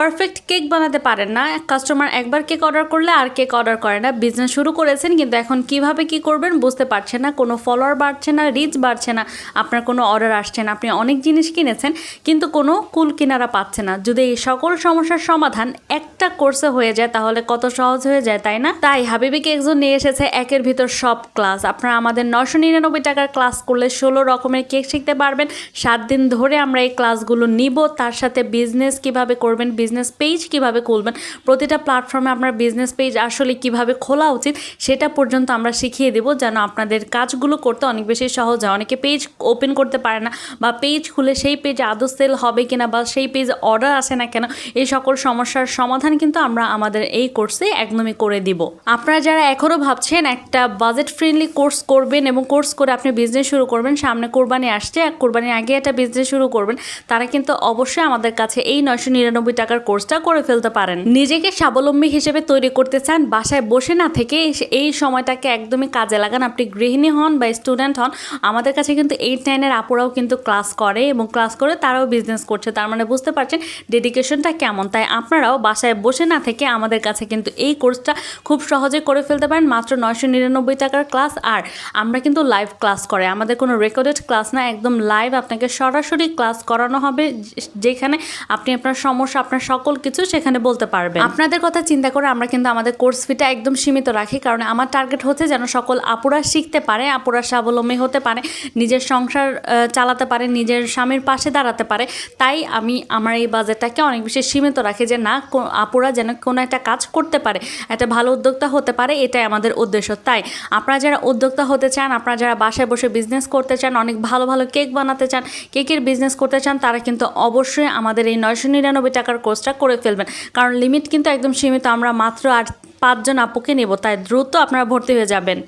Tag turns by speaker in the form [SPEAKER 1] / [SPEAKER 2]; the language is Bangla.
[SPEAKER 1] পারফেক্ট কেক বানাতে পারেন না, কাস্টমার একবার কেক অর্ডার করলে আর কেক অর্ডার করে না, বিজনেস শুরু করেছেন কিন্তু এখন কিভাবে কি করবেন বুঝতে পারছেন না, কোনো ফলোয়ার বাড়ছে না, রিচ বাড়ছে না, আপনার কোনো অর্ডার আসছে না, আপনি অনেক জিনিস কিনেছেন কিন্তু কোনো কুল কিনারা পাচ্ছে না। যদি এই সকল সমস্যার সমাধান একটা কোর্সে হয়ে যায় তাহলে কত সহজ হয়ে যায়, তাই না? তাই হাবিবি কেক জোন নিয়ে এসেছে একের ভিতর সব ক্লাস। আপনারা আমাদের 999 টাকার ক্লাস করলে 16 রকমের কেক শিখতে পারবেন। 7 দিন ধরে আমরা এই ক্লাসগুলো নিব, তার সাথে বিজনেস কিভাবে করবেন, বিজনেস পেজ কিভাবে খুলবেন, প্রতিটা প্ল্যাটফর্মে আপনার বিজনেস পেজ আসলে কিভাবে খোলা উচিত সেটা পর্যন্ত আমরা শিখিয়ে দেব, যেন আপনাদের কাজগুলো করতে অনেক বেশি সহজ হয়। অনেকে পেজ ওপেন করতে পারে না বা পেজ খুলে সেই পেজে আদৌ সেল হবে কিনা বা সেই পেজে অর্ডার আসে না কেন, এই সকল সমস্যার সমাধান কিন্তু আমরা আমাদের এই কোর্সে একদমই করে দিব। আপনারা যারা এখনও ভাবছেন একটা বাজেট ফ্রেন্ডলি কোর্স করবেন এবং কোর্স করে আপনি বিজনেস শুরু করবেন, সামনে কোরবানি আসছে, কোরবানির আগে একটা বিজনেস শুরু করবেন, তারা কিন্তু অবশ্যই আমাদের কাছে এই 999 টাকার কোর্সটা করে ফেলতে পারেন। নিজেকে স্বাবলম্বী হিসেবে তৈরি করতে চান, বাসায় বসে না থেকে এই সময়টাকে একদমই কাজে লাগান। আপনি গৃহিণী হন বা স্টুডেন্ট হন, আমাদের কাছে কিন্তু 8-9 আপুরাও কিন্তু ক্লাস করে এবং ক্লাস করে তারাও বিজনেস করছে। তার মানে বুঝতে পারছেন ডেডিকেশনটা কেমন। তাই আপনারাও বাসায় বসে না থেকে আমাদের কাছে কিন্তু এই কোর্সটা খুব সহজে করে ফেলতে পারেন। মাত্র 999 টাকার ক্লাস। আর আমরা কিন্তু লাইভ ক্লাস করে, আমাদের কোনো রেকর্ডেড ক্লাস না, একদম লাইভ আপনাকে সরাসরি ক্লাস করানো হবে, যেখানে আপনি আপনার সমস্যা, আপনার সকল কিছু সেখানে বলতে পারবেন। আপনাদের কথা চিন্তা করে আমরা কিন্তু আমাদের কোর্স ফিটা একদম সীমিত রাখি, কারণ আমার টার্গেট হচ্ছে যেন সকল আপুরা শিখতে পারে, আপুরা স্বাবলম্বী হতে পারে, নিজের সংসার চালাতে পারে, নিজের স্বামীর পাশে দাঁড়াতে পারে। তাই আমি আমার এই বাজেটটাকে অনেক বেশি সীমিত রাখি, যে না, আপুরা যেন কোনো একটা কাজ করতে পারে, একটা ভালো উদ্যোক্তা হতে পারে, এটাই আমাদের উদ্দেশ্য। তাই আপনারা যারা উদ্যোক্তা হতে চান, আপনারা যারা বাসায় বসে বিজনেস করতে চান, অনেক ভালো ভালো কেক বানাতে চান, কেকের বিজনেস করতে চান, তারা কিন্তু অবশ্যই আমাদের এই 999 টাকার কোর্সটা করে ফেলবেন। কারণ লিমিট কিন্তু একদম সীমিত, আমরা মাত্র আর 5 জন আপুকে নেব, তাই দ্রুত আপনারা ভর্তি হয়ে যাবেন।